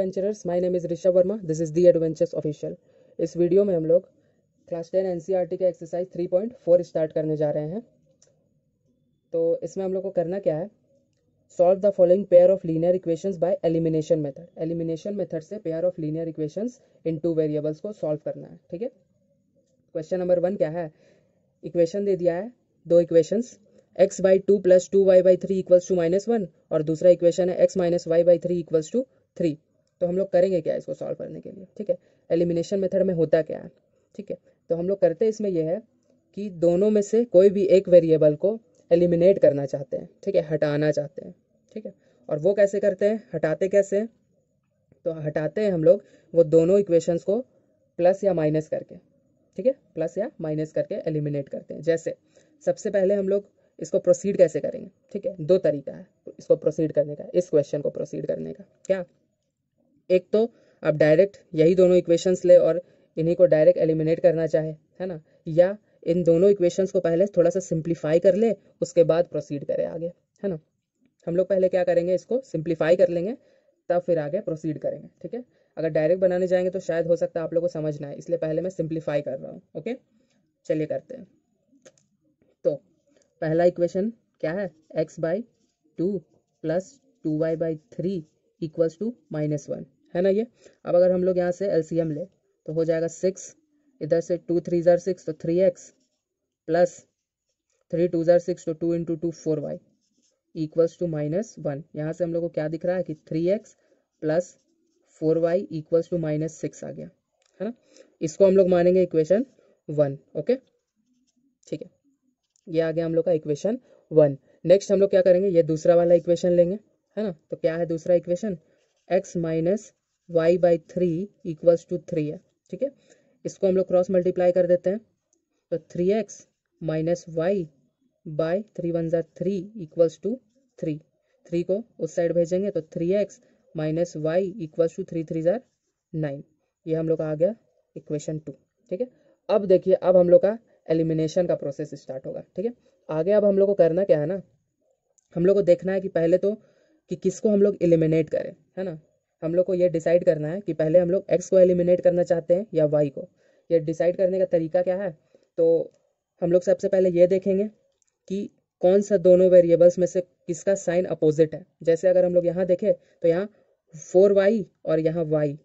Adventurers, my name is Rishabh Verma, this is the adventures official. इस video में हम लोग क्लास 10 एनसीईआरटी के एक्सरसाइज 3.4 स्टार्ट करने जा रहे हैं। तो इसमें हम लोग को करना क्या है, solve the following pair of linear equations by elimination method. Elimination method से pair of linear equations in two variables को सॉल्व करना है। ठीक है, क्वेश्चन नंबर 1 क्या है, इक्वेशन दे दिया है, दो equations x by 2 plus 2y by 3 equals to -1 और दूसरा इक्वेशन है x minus Y by 3 equals to 3। तो हम लोग करेंगे क्या इसको सॉल्व करने के लिए। ठीक है, एलिमिनेशन मेथड में होता क्या है। ठीक है, तो हम लोग करते इसमें यह है कि दोनों में से कोई भी एक वेरिएबल को एलिमिनेट करना चाहते हैं। ठीक है, हटाना चाहते हैं। ठीक है, और वो कैसे करते हैं, हटाते कैसे हैं, तो हटाते हैं हम लोग वो दोनों इक्वेशंस को प्लस या माइनस करके। ठीक है, प्लस या माइनस करके एलिमिनेट करते हैं। जैसे सबसे पहले हम लोग इसको प्रोसीड कैसे करेंगे। ठीक है, दो तरीका है इसको प्रोसीड करने का, इस क्वेश्चन को प्रोसीड करने का। क्या, एक तो आप डायरेक्ट यही दोनों इक्वेशंस ले और इन्हीं को डायरेक्ट एलिमिनेट करना चाहे, है ना, या इन दोनों इक्वेशंस को पहले थोड़ा सा सिंप्लीफाई कर ले, उसके बाद प्रोसीड करें आगे, है ना। हम लोग पहले क्या करेंगे, इसको सिंप्लीफाई कर लेंगे, तब फिर आगे प्रोसीड करेंगे। ठीक है, अगर डायरेक्ट बनाने जाएंगे तो शायद हो सकता है आप लोग को समझ ना आए, इसलिए पहले मैं सिंप्लीफाई कर रहा हूँ। ओके, चलिए करते हैं। तो पहला इक्वेशन क्या है, x by 2 plus 2y by 3 equals to -1, है ना ये। अब अगर हम लोग यहाँ से एलसीएम ले तो हो जाएगा 6, इधर से 2 3 ज़ार 6 तो 3x प्लस 3 2 ज़ार 6 तो 2 इंटू 2 4y इक्वल्स टू -1। यहाँ से हम लोग को क्या दिख रहा है कि 3x plus 4y equals to -6 आ गया, है ना। इसको हम लोग मानेंगे इक्वेशन 1। ओके, ठीक है, ये आ गया हम लोग का इक्वेशन 1। नेक्स्ट हम लोग क्या करेंगे, ये दूसरा वाला इक्वेशन लेंगे, है ना। तो क्या है दूसरा equation, x minus Y by 3 equals to 3 है। ठीक है, इसको हम लोग क्रॉस मल्टीप्लाई कर देते हैं, तो 3x माइनस वाई बाई 3 1 ज़ार 3 इक्वल्स टू 3। 3 को उस साइड भेजेंगे तो 3x minus Y equals to 3 3 ज़ार 9। ये हम लोग का आ गया इक्वेशन 2। ठीक है, अब देखिए, अब हम लोग का एलिमिनेशन का प्रोसेस स्टार्ट होगा। ठीक है, आगे अब हम लोग को करना क्या है ना, हम लोग को देखना है कि पहले तो कि किसको हम लोग एलिमिनेट करें, है ना। हम लोग को ये डिसाइड करना है कि पहले हम लोग x को एलिमिनेट करना चाहते हैं या y को। ये डिसाइड करने का तरीका क्या है, तो हम लोग सबसे पहले ये देखेंगे कि कौन सा दोनों वेरिएबल्स में से किसका साइन अपोजिट है। जैसे अगर हम लोग यहाँ देखें तो यहाँ 4y और यहाँ y,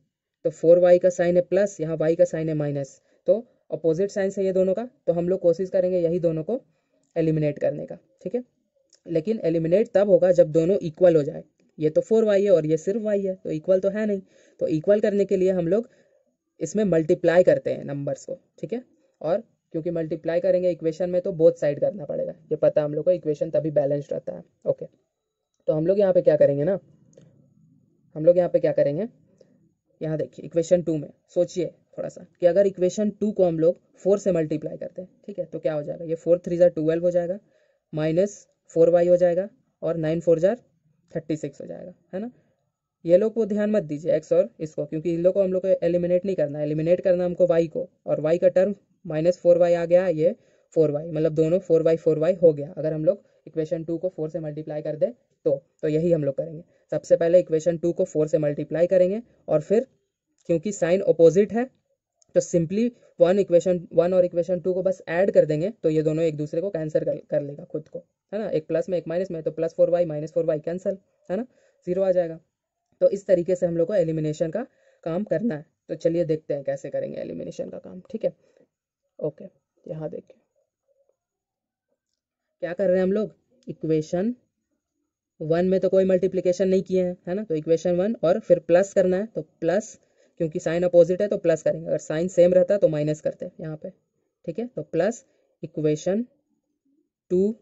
तो 4y का साइन है प्लस, यहाँ y का साइन है माइनस, तो अपोजिट साइंस है ये दोनों का। तो हम लोग कोशिश करेंगे यही दोनों को एलिमिनेट करने का। ठीक है, लेकिन एलिमिनेट तब होगा जब दोनों इक्वल हो जाए। ये तो 4y है और ये सिर्फ y है, तो इक्वल तो है नहीं। तो इक्वल करने के लिए हम लोग इसमें मल्टीप्लाई करते हैं नंबर्स को। ठीक है, और क्योंकि मल्टीप्लाई करेंगे इक्वेशन में तो बोथ साइड करना पड़ेगा, ये पता हम लोग को, इक्वेशन तभी बैलेंस्ड रहता है। ओके, तो हम लोग यहाँ पे क्या करेंगे ना, हम लोग यहाँ पे क्या करेंगे, यहाँ देखिए इक्वेशन 2 में सोचिए थोड़ा सा कि अगर इक्वेशन 2 को हम लोग 4 से मल्टीप्लाई करते हैं, ठीक है, तो क्या हो जाएगा, ये 4 3 ज़ार 12 हो जाएगा, माइनस 4y हो जाएगा और 9 4 ज़ार 36 हो जाएगा, है ना। ये लोग को ध्यान मत दीजिए x और इसको, क्योंकि इन लोग को हम लोग को एलिमिनेट नहीं करना है, एलिमिनेट करना हमको y को, और y का टर्म -4y आ गया, ये 4y, मतलब दोनों 4y हो गया। अगर हम लोग इक्वेशन 2 को 4 से मल्टीप्लाई कर दे तो यही हम लोग करेंगे। सबसे पहले इक्वेशन 2 को 4 से मल्टीप्लाई करेंगे और फिर क्योंकि साइन अपोजिट है तो सिंपली इक्वेशन 1 और इक्वेशन 2 को बस ऐड कर देंगे, तो ये दोनों एक दूसरे को कैंसिल कर लेगा खुद को, है ना। एक प्लस में एक माइनस में, तो plus 4y minus 4y cancel, है ना, 0 आ जाएगा। तो इस तरीके से हम लोग को एलिमिनेशन का काम करना है। तो चलिए देखते हैं कैसे करेंगे एलिमिनेशन का काम। ठीक है, ओके, यहाँ देखिए क्या कर रहे हैं हम लोग, इक्वेशन 1 में तो कोई मल्टीप्लिकेशन नहीं किए हैं, है ना, तो इक्वेशन 1 और फिर प्लस करना है, तो प्लस, क्योंकि साइन अपोजिट है तो प्लस करेंगे, अगर साइन सेम रहता तो माइनस करते हैं यहाँ पे। ठीक है, तो प्लस इक्वेशन 2,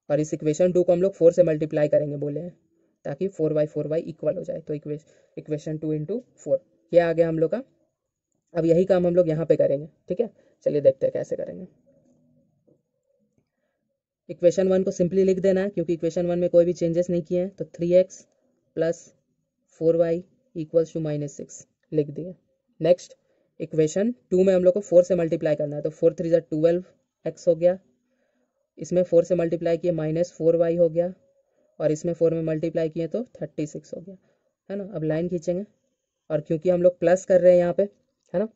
और इस इक्वेशन 2 को हम लोग 4 से मल्टीप्लाई करेंगे बोले हैं, ताकि 4y इक्वल हो जाए, तो इक्वेशन 2 इंटू 4 ये आ गया हम लोग का। अब यही काम हम लोग यहाँ पे करेंगे। ठीक है, चलिए देखते हैं कैसे करेंगे। इक्वेशन 1 को सिंपली लिख देना है, क्योंकि इक्वेशन 1 में कोई भी चेंजेस नहीं किए हैं, तो 3x plus 4y equals to -6 लिख दिए। नेक्स्ट इक्वेशन 2 में हम लोग को 4 से मल्टीप्लाई करना है, तो 4 3 ज़ार 12x हो गया, इसमें 4 से मल्टीप्लाई किए -4y हो गया, और इसमें 4 में मल्टीप्लाई किए तो 36 हो गया, है ना। अब लाइन खींचेंगे, और क्योंकि हम लोग प्लस कर रहे हैं यहाँ पे, है ना,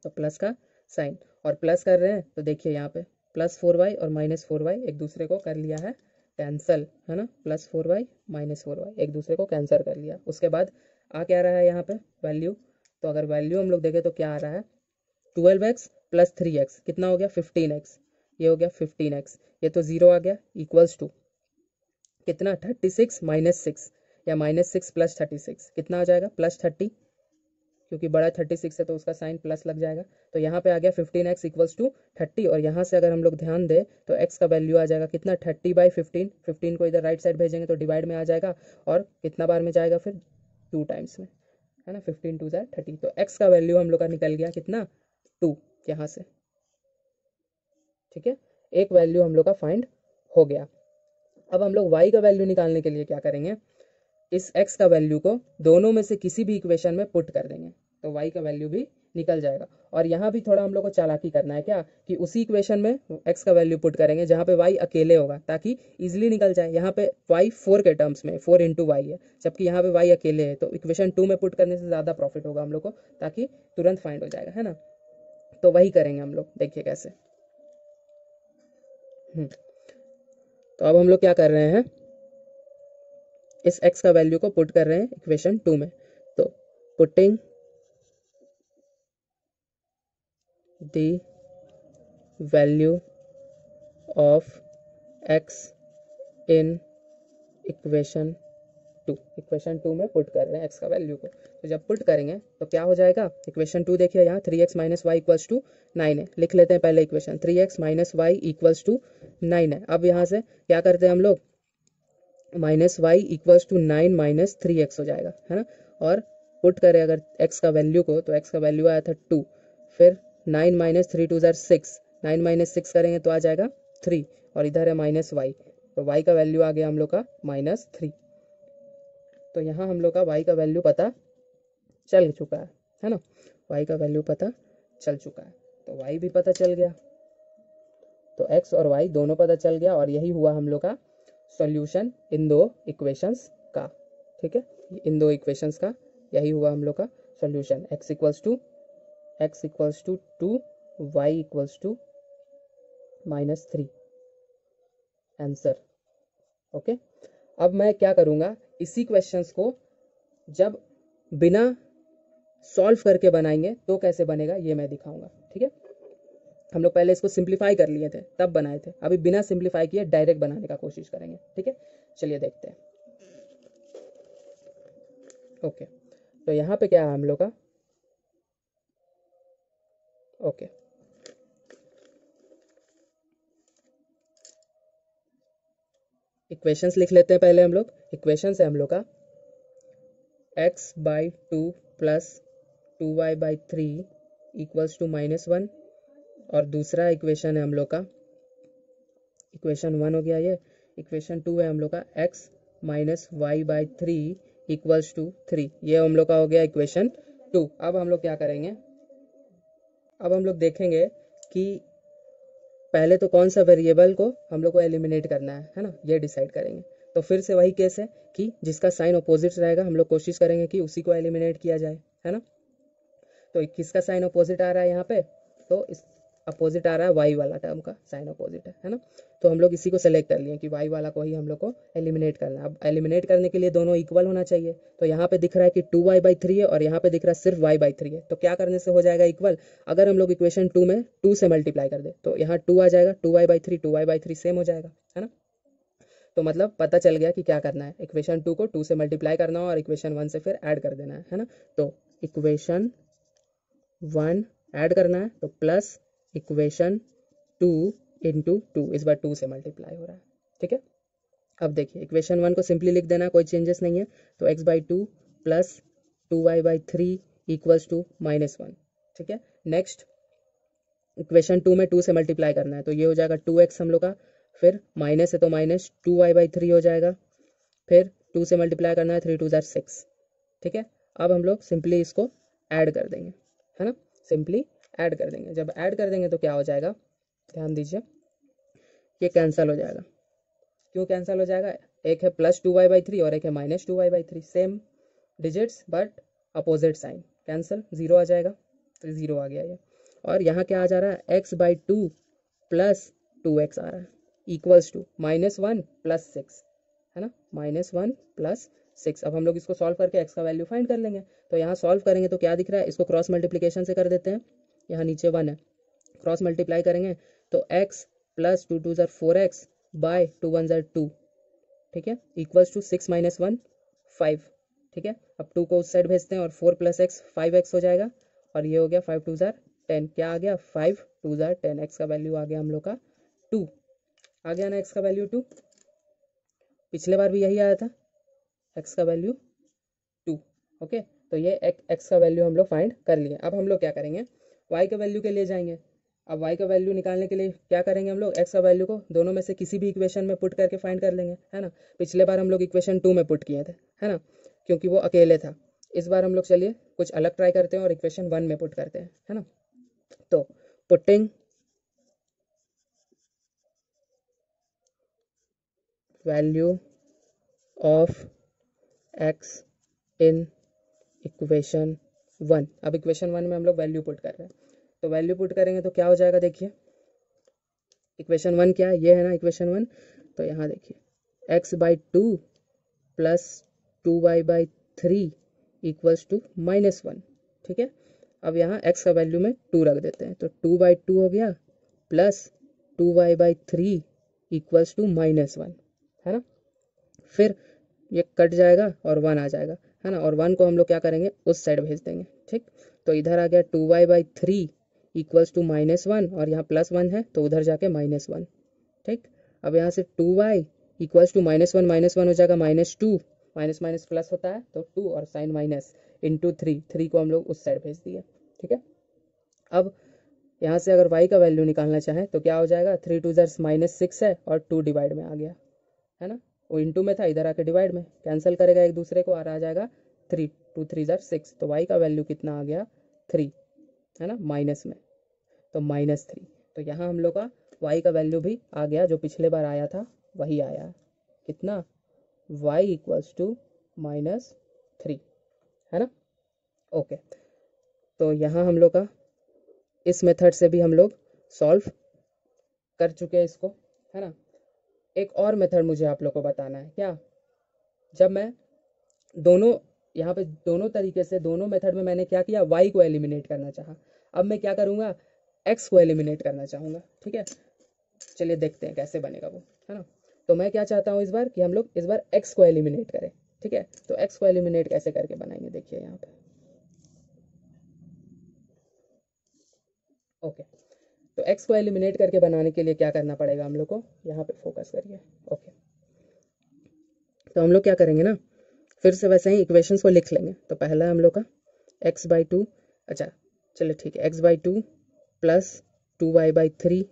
तो प्लस का साइन, और प्लस कर रहे हैं तो देखिए यहाँ पे +4y और -4y एक दूसरे को कर लिया है कैंसल, है ना, +4y -4y एक दूसरे को कैंसिल कर लिया। उसके बाद आ क्या रहा है यहाँ पे वैल्यू, तो अगर वैल्यू हम लोग देखें तो क्या आ रहा है 12x + 3x कितना हो गया 15x, ये हो गया 15x, ये तो 0 आ गया इक्वल्स टू कितना 36 - 6 या -6 + 36 कितना हो जाएगा +30, क्योंकि बड़ा 36 है तो उसका साइन प्लस लग जाएगा। तो यहाँ पे आ गया 15x = 30, और यहाँ से अगर हम लोग ध्यान दें तो x का वैल्यू आ जाएगा कितना 30/15, 15 को इधर राइट साइड भेजेंगे तो डिवाइड में आ जाएगा, और कितना बार में जाएगा फिर 2 टाइम्स में, है ना, 15 × 2 = 30, तो x का वैल्यू हम लोग का निकल गया कितना 2 यहाँ से, ठीक है, एक वैल्यू हम लोग का फाइंड हो गया। अब हम लोग y का वैल्यू निकालने के लिए क्या करेंगे, इस x का वैल्यू को दोनों में से किसी भी इक्वेशन में पुट कर देंगे तो y का वैल्यू भी निकल जाएगा। और यहाँ भी थोड़ा हम लोग को चालाकी करना है क्या, कि उसी इक्वेशन में x का वैल्यू पुट करेंगे जहाँ पे y अकेले होगा ताकि इजीली निकल जाए। यहाँ पे y 4 के टर्म्स में 4 × y है, जबकि यहाँ पे y अकेले है, तो इक्वेशन 2 में पुट करने से ज़्यादा प्रॉफिट होगा हम लोग को, ताकि तुरंत फाइंड हो जाएगा, है ना। तो वही करेंगे हम लोग, देखिए कैसे। तो अब हम लोग क्या कर रहे हैं, इस x का वैल्यू को पुट कर रहे हैं इक्वेशन 2 में, तो putting the value of x in equation 2, equation 2 में पुट कर रहे हैं x का वैल्यू को। तो जब पुट करेंगे तो क्या हो जाएगा, इक्वेशन 2 देखिए यहाँ 3x - y = 9 है, लिख लेते हैं पहले इक्वेशन 3x - y = 9 है। अब यहाँ से क्या करते हैं हम लोग, -y = 9 - 3x हो जाएगा, है ना, और पुट करें अगर x का वैल्यू को, तो x का वैल्यू आया था 2, फिर 9 - 3 = 2 = 6, 9 - 6 करेंगे तो आ जाएगा 3, और इधर है -y, तो y का वैल्यू आ गया हम लोग का -3। तो यहाँ हम लोग का y का वैल्यू पता चल चुका है ना, y का वैल्यू पता चल चुका है, तो y भी पता चल गया, तो x और y दोनों पता चल गया, और यही हुआ हम लोग का सॉल्यूशन इन दो इक्वेशंस का, ठीक है, इन दो इक्वेशंस का यही हुआ हम लोग का solution, x = 2, y = -3 answer. Okay, अब मैं क्या करूँगा, इसी क्वेश्चंस को जब बिना सॉल्व करके बनाएंगे तो कैसे बनेगा ये मैं दिखाऊंगा, ठीक है। हम लोग पहले इसको सिंप्लीफाई कर लिए थे तब बनाए थे, अभी बिना सिंप्लीफाई किए डायरेक्ट बनाने का कोशिश करेंगे, ठीक है, चलिए देखते हैं। ओके, तो यहाँ पे क्या है हम लोग का, ओके, इक्वेशंस लिख लेते हैं पहले हम लोग। इक्वेशंस है हम लोग का x/2 + 2y/3 = -1, और दूसरा इक्वेशन है हम लोग का, इक्वेशन 1 हो गया ये, इक्वेशन 2 है हम लोग का x - y/3 = 3, ये हम लोग का हो गया इक्वेशन 2। अब हम लोग क्या करेंगे, अब हम लोग देखेंगे कि पहले तो कौन सा वेरिएबल को हम लोग को एलिमिनेट करना है ना, ये डिसाइड करेंगे। तो फिर से वही केस है कि जिसका साइन अपोजिट रहेगा हम लोग कोशिश करेंगे कि उसी को एलिमिनेट किया जाए, है ना। तो किसका साइन अपोजिट आ रहा है यहाँ पे, तो इस अपोजिट आ रहा है y वाला टर्म का साइन अपोजिट है ना, तो हम लोग इसी को सेलेक्ट कर लिए कि y वाला को ही हम लोग को एलिमिनेट करना है। अब एलिमिनेट करने के लिए दोनों इक्वल होना चाहिए, तो यहाँ पे दिख रहा है कि 2y/3 है और यहाँ पे दिख रहा है सिर्फ y/3 है, तो क्या करने से हो जाएगा इक्वल, अगर हम लोग इक्वेशन 2 में 2 से मल्टीप्लाई कर दे तो यहाँ 2 आ जाएगा, 2y/3 सेम हो जाएगा, है ना। तो मतलब पता चल गया कि क्या करना है, इक्वेशन 2 को 2 से मल्टीप्लाई करना हो और इक्वेशन 1 से फिर ऐड कर देना है ना। तो इक्वेशन 1 ऐड करना है, तो प्लस इक्वेशन 2 × 2, इस बार 2 से मल्टीप्लाई हो रहा है, ठीक है। अब देखिए इक्वेशन 1 को सिंपली लिख देना, कोई चेंजेस नहीं है, तो x/2 + 2y/3 = -1, ठीक है। नेक्स्ट इक्वेशन 2 में 2 से मल्टीप्लाई करना है, तो ये हो जाएगा 2x हम लोग का, फिर माइनस है तो -2y/3 हो जाएगा, फिर 2 से मल्टीप्लाई करना है, 3 × 2 = 6, ठीक है। अब हम लोग सिंपली इसको ऐड कर देंगे, है ना, सिंपली ऐड कर देंगे। जब ऐड कर देंगे तो क्या हो जाएगा, ध्यान दीजिए, ये कैंसिल हो जाएगा। क्यों कैंसिल हो जाएगा, एक है +2y/3 और एक है -2y/3, same digits but opposite sign, cancel, 0 आ जाएगा, तो 0 आ गया ये। और यहाँ क्या आ जा रहा है, x/2 प्लस 2x आ रहा है इक्वल्स टू -1 प्लस 6, है ना, -1 प्लस 6। अब हम लोग इसको सॉल्व करके x का वैल्यू फाइंड कर लेंगे। तो यहाँ सॉल्व करेंगे तो क्या दिख रहा है, इसको क्रॉस मल्टीप्लिकेशन से कर देते हैं, यहाँ नीचे 1 है, क्रॉस मल्टीप्लाई करेंगे तो x प्लस 2 2 4x बाय 2 1 2, ठीक है, इक्वल्स टू 6 - 1 5, ठीक है। अब 2 को उस साइड भेजते हैं और 4 + x 5x हो जाएगा, और ये हो गया 5 2 10, क्या आ गया, 5 2 10, x का वैल्यू आ गया हम लोग का 2, आ गया ना x का वैल्यू 2। पिछले बार भी यही आया था, x का वैल्यू 2, ओके। तो ये x का वैल्यू हम लोग फाइंड कर लिए। अब हम लोग क्या करेंगे, y के वैल्यू के लिए जाएंगे। अब y का वैल्यू निकालने के लिए क्या करेंगे हम लोग, x का वैल्यू को दोनों में से किसी भी इक्वेशन में पुट करके फाइंड कर लेंगे, है ना। पिछले बार हम लोग इक्वेशन 2 में पुट किए थे, है ना, क्योंकि वो अकेले था। इस बार हम लोग चलिए कुछ अलग ट्राई करते हैं और इक्वेशन 1 में पुट करते हैं, है ना। तो putting value of x in equation 1। अब इक्वेशन 1 में हम लोग वैल्यू पुट कर रहे हैं, तो वैल्यू पुट करेंगे तो क्या हो जाएगा, देखिए इक्वेशन 1 क्या है, ये है ना इक्वेशन 1। तो यहाँ देखिए x/2 plus 2y/3 equals to -1, ठीक है। अब यहाँ x का वैल्यू में 2 रख देते हैं, तो 2/2 हो गया प्लस 2y/3 इक्वल्स टू -1, है ना। फिर ये कट जाएगा और 1 आ जाएगा, है ना, और 1 को हम लोग क्या करेंगे, उस साइड भेज देंगे, ठीक। तो इधर आ गया 2y/3 इक्वल्स टू -1, और यहाँ +1 है तो उधर जाके -1, ठीक। अब यहाँ से 2y इक्वल्स टू -1 हो जाएगा -2, माइनस माइनस प्लस होता है तो 2 और साइन माइनस इंटू 3 को हम लोग उस साइड भेज दिए, ठीक है। अब यहाँ से अगर y का वैल्यू निकालना चाहें तो क्या हो जाएगा, 3 2 -6 है और 2 डिवाइड में आ गया, है ना, वो इंटू में था, इधर आके डिवाइड में, कैंसिल करेगा एक दूसरे को और आ जाएगा 3 2 3 6, तो y का वैल्यू कितना आ गया 3, है ना, माइनस में, तो -3। तो यहाँ हम लोग का y का वैल्यू भी आ गया, जो पिछले बार आया था वही आया, कितना, y इक्वल्स टू -3, है ना, ओके। तो यहाँ हम लोग का इस मेथड से भी हम लोग सॉल्व कर चुके हैं इसको, है ना। एक और मेथड मुझे आप लोग को बताना है, क्या, जब मैं दोनों यहाँ पे दोनों तरीके से दोनों मेथड में मैंने क्या किया, y को एलिमिनेट करना चाहा, अब मैं क्या करूँगा, x को एलिमिनेट करना चाहूँगा, ठीक है। चलिए देखते हैं कैसे बनेगा वो, है ना। तो मैं क्या चाहता हूँ इस बार कि हम लोग इस बार x को एलिमिनेट करें, ठीक है। तो x को एलिमिनेट कैसे करके बनाएंगे, देखिए यहाँ पे, ओके। तो x को एलिमिनेट करके बनाने के लिए क्या करना पड़ेगा हम लोग को, यहाँ पे फोकस करिए, ओके। तो हम लोग क्या करेंगे ना, फिर से वैसे ही इक्वेशंस को लिख लेंगे। तो पहला हम लोग का x/2, अच्छा चलिए ठीक है, x/2 plus 2y/3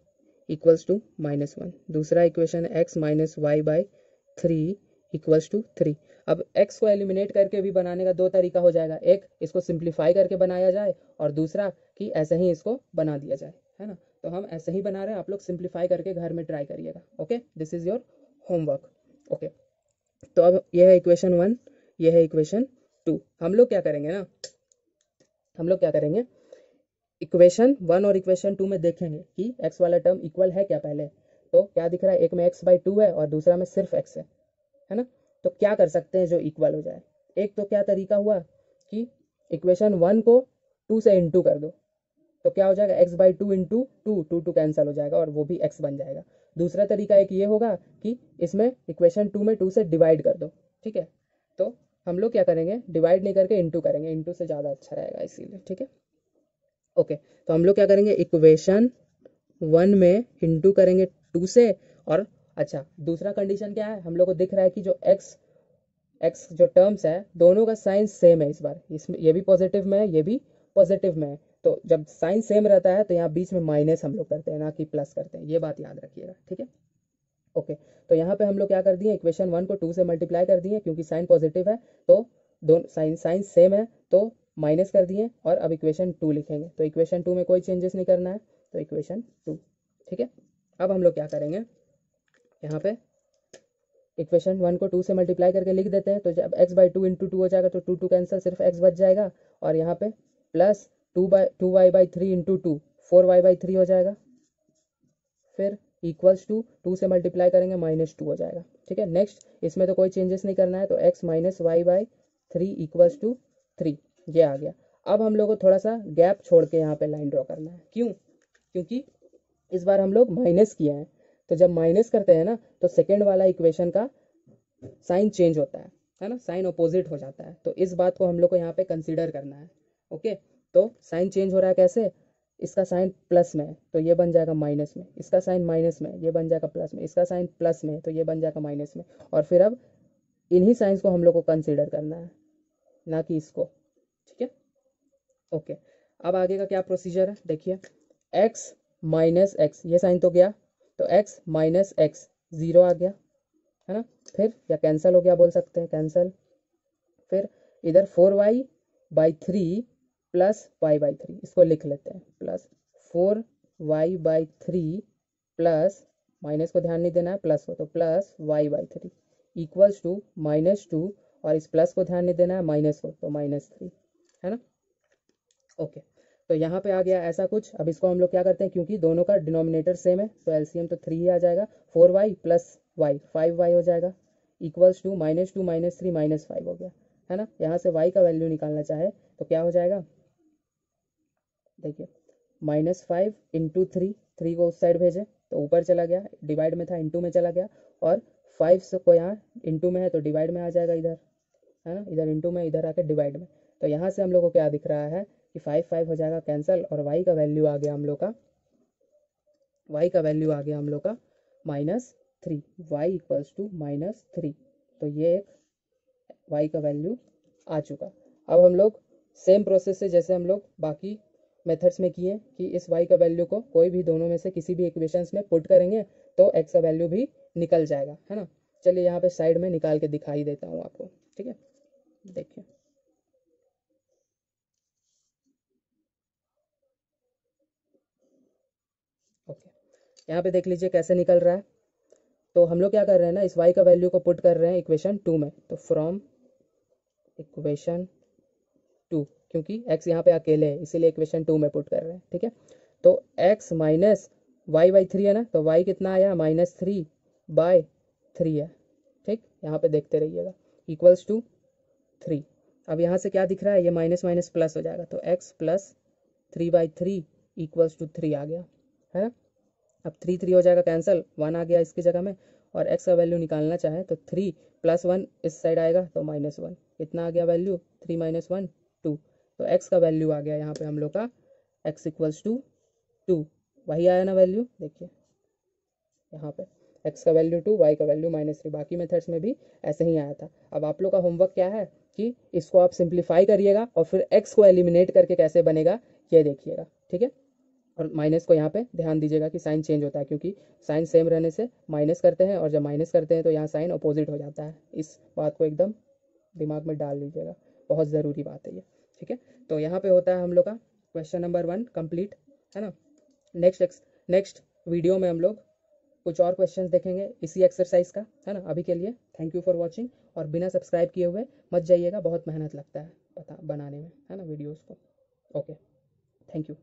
equals to -1। दूसरा इक्वेशन है x - y/3 इक्वल्स टू 3। अब x को एलिमिनेट करके भी बनाने का दो तरीका हो जाएगा, एक इसको सिंप्लीफाई करके बनाया जाए और दूसरा कि ऐसे ही इसको बना दिया जाए, है ना। तो हम ऐसे ही बना रहे हैं, आप लोग सिंप्लीफाई करके घर में ट्राई करिएगा, okay, this is your homework, okay. तो अब यह है इक्वेशन 1, यह है इक्वेशन 2। हम लोग क्या करेंगे ना, हम लोग क्या करेंगे, इक्वेशन 1 और इक्वेशन 2 में देखेंगे कि x वाला टर्म इक्वल है क्या पहले। तो क्या दिख रहा है, एक में x/2 है और दूसरा में सिर्फ x है ना। तो क्या कर सकते हैं जो इक्वल हो जाए, एक तो क्या तरीका हुआ कि इक्वेशन 1 को 2 से इंटू कर दो, तो क्या हो जाएगा, x/2 इंटू 2 कैंसिल हो जाएगा और वो भी x बन जाएगा। दूसरा तरीका एक ये होगा कि इसमें इक्वेशन 2 में 2 से डिवाइड कर दो, ठीक है। तो हम लोग क्या करेंगे, डिवाइड नहीं करके इंटू करेंगे, इंटू से ज़्यादा अच्छा रहेगा इसीलिए, ठीक है, ओके। तो हम लोग क्या करेंगे, इक्वेशन 1 में इंटू करेंगे 2 से, और अच्छा दूसरा कंडीशन क्या है, हम लोग को दिख रहा है कि जो x जो टर्म्स है दोनों का साइन सेम है, इस बार इसमें ये भी पॉजिटिव में है, ये भी पॉजिटिव में है। तो जब साइन सेम रहता है तो यहाँ बीच में माइनस हम लोग करते हैं, ना कि प्लस करते हैं, ये बात याद रखिएगा, ठीक है, ओके। तो यहाँ पे हम लोग क्या कर दिए, इक्वेशन 1 को 2 से मल्टीप्लाई कर दिए, क्योंकि साइन पॉजिटिव है तो दोनों साइन सेम है तो माइनस कर दिए, और अब इक्वेशन 2 लिखेंगे। तो इक्वेशन 2 में कोई चेंजेस नहीं करना है, तो इक्वेशन 2, ठीक है। अब हम लोग क्या करेंगे, यहाँ पे इक्वेशन 1 को 2 से मल्टीप्लाई करके लिख देते हैं, तो जब x बाई 2 इंटू 2 हो जाएगा तो 2 कैंसिल, सिर्फ x बच जाएगा, और यहाँ पे plus 2y by 3 into 2 4y by 3 हो जाएगा, फिर इक्वल्स टू 2 से मल्टीप्लाई करेंगे -2 हो जाएगा। ठीक है, नेक्स्ट इसमें तो कोई चेंजेस नहीं करना है, तो x minus Y by 3 equals to 3, ये आ गया। अब हम लोग को थोड़ा सा गैप छोड़ के यहाँ पे लाइन ड्रॉ करना है। क्यों? क्योंकि इस बार हम लोग माइनस किए हैं, तो जब माइनस करते हैं ना तो सेकेंड वाला इक्वेशन का साइन चेंज होता है ना, साइन अपोजिट हो जाता है, तो इस बात को हम लोग को यहाँ पे कंसीडर करना है। ओके, तो साइन चेंज हो रहा है कैसे, इसका साइन प्लस में है तो ये बन जाएगा माइनस में, इसका साइन माइनस में ये बन जाएगा प्लस में, इसका साइन प्लस में तो ये बन जाएगा माइनस में, और फिर अब इन्हीं साइंस को हम लोग को कंसीडर करना है, ना कि इसको। ठीक है, ओके। अब आगे का क्या प्रोसीजर है देखिए, x माइनस एक्स, ये साइन तो गया, तो x माइनस एक्स 0 आ गया, है ना, फिर या कैंसिल हो गया बोल सकते हैं, कैंसिल, फिर इधर 4y by 3 plus y by 3, इसको लिख लेते हैं, plus 4y by 3 plus, minus को ध्यान नहीं देना है, प्लस को, तो plus y by 3 equals to -2, और इस प्लस को ध्यान नहीं देना है, माइनस को, तो -3, है ना। ओके, तो यहाँ पे आ गया ऐसा कुछ। अब इसको हम लोग क्या करते हैं, क्योंकि दोनों का डिनोमिनेटर सेम है तो एलसीएम तो 3 ही आ जाएगा, 4y प्लस y 5y हो जाएगा, इक्वल्स टू -2 -3 -5 हो गया, है ना। यहाँ से y का वैल्यू निकालना चाहे तो क्या हो जाएगा, देखिए -5 इंटू 3 को उस साइड भेजे तो ऊपर चला गया, डिवाइड में था इंटू में चला गया, और 5 को यहाँ इंटू में है तो डिवाइड में आ जाएगा इधर, है ना, इधर इंटू में, इधर आके डिवाइड में, तो यहाँ से हम लोग को क्या दिख रहा है कि 5 हो जाएगा कैंसिल, और y का वैल्यू आ गया हम लोग का, y का वैल्यू आ गया हम लोग का -3, y इक्वल्स टू -3, तो ये एक y का वैल्यू आ चुका। अब हम लोग सेम प्रोसेस से जैसे हम लोग बाकी मेथड्स में किए कि इस y का वैल्यू को कोई भी दोनों में से किसी भी इक्वेशंस में पुट करेंगे तो x का वैल्यू भी निकल जाएगा, है ना। चलिए यहाँ पे साइड में निकाल के दिखाई देता हूँ आपको, ठीक है, देखिए। ओके, यहाँ पे देख लीजिए कैसे निकल रहा है। तो हम लोग क्या कर रहे हैं ना, इस y का वैल्यू को पुट कर रहे हैं इक्वेशन 2 में, तो फ्रॉम इक्वेशन 2, क्योंकि x यहाँ पे अकेले है इसीलिए इक्वेशन 2 में पुट कर रहे हैं, ठीक है। तो x माइनस वाई बाई 3 है ना, तो y कितना आया -3 बाय 3 है, ठीक, यहाँ पे देखते रहिएगा, इक्वल्स टू 3। अब यहाँ से क्या दिख रहा है, ये माइनस माइनस प्लस हो जाएगा, तो x प्लस 3/3 इक्वल्स टू 3 आ गया, है ना। अब 3 हो जाएगा कैंसिल, 1 आ गया इसकी जगह में, और x का वैल्यू निकालना चाहे तो 3 + 1 इस साइड आएगा तो -1, कितना आ गया वैल्यू, 3 - 1 2, तो x का वैल्यू आ गया यहाँ पे हम लोग का x इक्वल्स टू 2, वही आया ना वैल्यू, देखिए यहाँ पे x का वैल्यू 2, y का वैल्यू -3, बाकी मेथड्स में भी ऐसे ही आया था। अब आप लोग का होमवर्क क्या है कि इसको आप सिंप्लीफाई करिएगा और फिर x को एलिमिनेट करके कैसे बनेगा ये देखिएगा, ठीक है। और माइनस को यहाँ पे ध्यान दीजिएगा कि साइन चेंज होता है, क्योंकि साइन सेम रहने से माइनस करते हैं, और जब माइनस करते हैं तो यहाँ साइन अपोजिट हो जाता है। इस बात को एकदम दिमाग में डाल लीजिएगा, बहुत ज़रूरी बात है ये, ठीक है। तो यहाँ पे होता है हम लोग का क्वेश्चन नंबर 1 कंप्लीट, है ना। नेक्स्ट वीडियो में हम लोग कुछ और क्वेश्चंस देखेंगे इसी एक्सरसाइज का, है ना। अभी के लिए थैंक यू फॉर वॉचिंग, और बिना सब्सक्राइब किए हुए मत जाइएगा, बहुत मेहनत लगता है बनाने में, है ना, वीडियोज़ को। Okay, thank you.